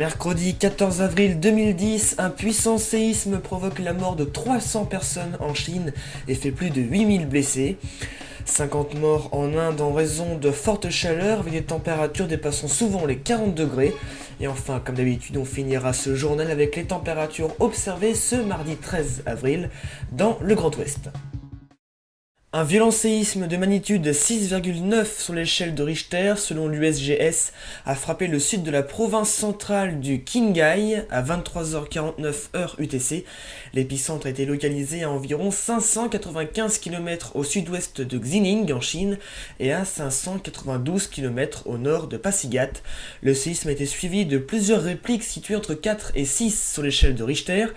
Mercredi 14 avril 2010, un puissant séisme provoque la mort de 300 personnes en Chine et fait plus de 8000 blessés. 50 morts en Inde en raison de fortes chaleurs avec des températures dépassant souvent les 40 degrés. Et enfin, comme d'habitude, on finira ce journal avec les températures observées ce mardi 13 avril dans le Grand Ouest. Un violent séisme de magnitude 6,9 sur l'échelle de Richter, selon l'USGS, a frappé le sud de la province centrale du Qinghai à 23h49 heure UTC. L'épicentre a été localisé à environ 595 km au sud-ouest de Xining en Chine et à 592 km au nord de Passigat. Le séisme a été suivi de plusieurs répliques situées entre 4 et 6 sur l'échelle de Richter.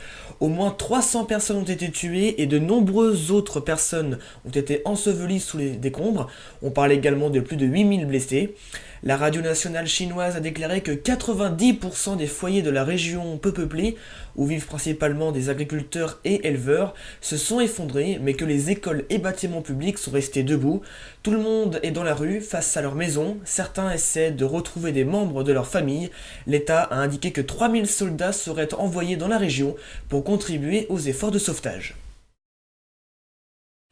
Au moins 300 personnes ont été tuées et de nombreuses autres personnes ont été ensevelies sous les décombres. On parle également de plus de 8000 blessés. La radio nationale chinoise a déclaré que 90% des foyers de la région peu peuplée, où vivent principalement des agriculteurs et éleveurs, se sont effondrés, mais que les écoles et bâtiments publics sont restés debout. Tout le monde est dans la rue, face à leur maison. Certains essaient de retrouver des membres de leur famille. L'État a indiqué que 3000 soldats seraient envoyés dans la région pour contribuer aux efforts de sauvetage.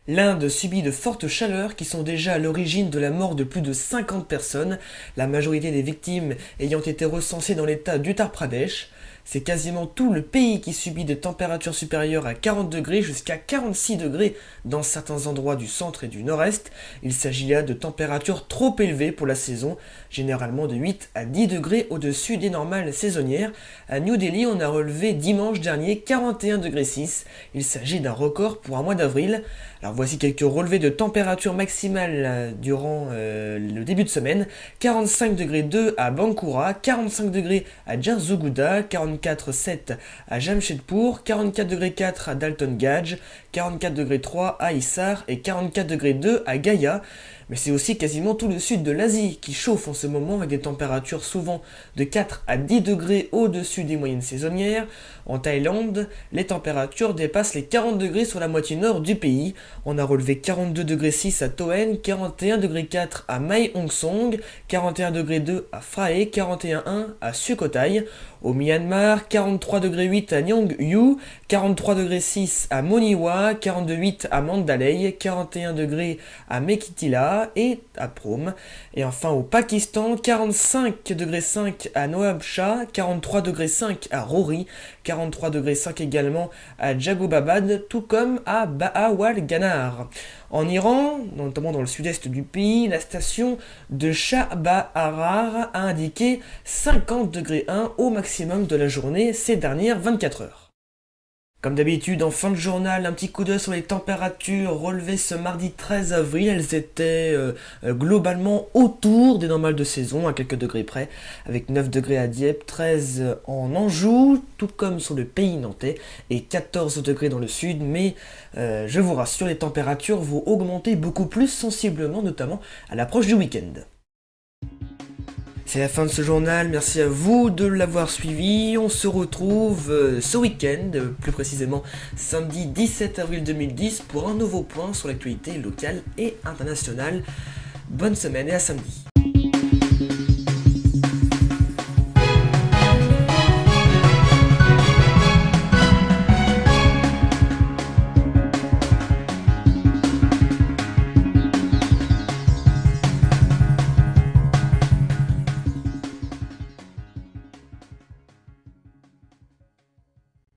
L'Inde subit de fortes chaleurs qui sont déjà à l'origine de la mort de plus de 50 personnes, la majorité des victimes ayant été recensées dans l'état d'Uttar Pradesh. C'est quasiment tout le pays qui subit des températures supérieures à 40 degrés jusqu'à 46 degrés dans certains endroits du centre et du nord-est. Il s'agit là de températures trop élevées pour la saison, généralement de 8 à 10 degrés au-dessus des normales saisonnières. À New Delhi, on a relevé dimanche dernier 41 degrés 6. Il s'agit d'un record pour un mois d'avril. Alors voici quelques relevés de température maximale durant le début de semaine. 45 degrés 2 à Bankura, 45 degrés à Jharsuguda, 44,7 à Jamshedpur, 44 degrés 4 à Dalton Gadge, 44 degrés 3 à Hisar et 44 degrés 2 à Gaya. Mais c'est aussi quasiment tout le sud de l'Asie qui chauffe en ce moment avec des températures souvent de 4 à 10 degrés au-dessus des moyennes saisonnières. En Thaïlande, les températures dépassent les 40 degrés sur la moitié nord du pays. On a relevé 42 degrés 6 à Toen, 41 degrés 4 à Mae Hong Son, 41 degrés 2 à Phrae, 41,1 à Sukhothai. Au Myanmar, 43 degrés 8 à Nyongyu, 43 degrés 6 à Moniwa, 42,8 à Mandalay, 41 degrés à Mekitila et à Prom. Et enfin au Pakistan, 45 degrés 5 à Noabsha, 43 degrés 5 à Rohri, 43 degrés 5 également à Jagobabad, tout comme à Bahawalganar. En Iran, notamment dans le sud-est du pays, la station de Shah Baharar a indiqué 50 degrés 1 au maximum de la journée ces dernières 24 heures. Comme d'habitude, en fin de journal, un petit coup d'œil sur les températures relevées ce mardi 13 avril. Elles étaient globalement autour des normales de saison, à quelques degrés près, avec 9 degrés à Dieppe, 13 en Anjou, tout comme sur le pays nantais, et 14 degrés dans le sud. Mais je vous rassure, les températures vont augmenter beaucoup plus sensiblement, notamment à l'approche du week-end. C'est la fin de ce journal, merci à vous de l'avoir suivi. On se retrouve ce week-end, plus précisément samedi 17 avril 2010 pour un nouveau point sur l'actualité locale et internationale. Bonne semaine et à samedi.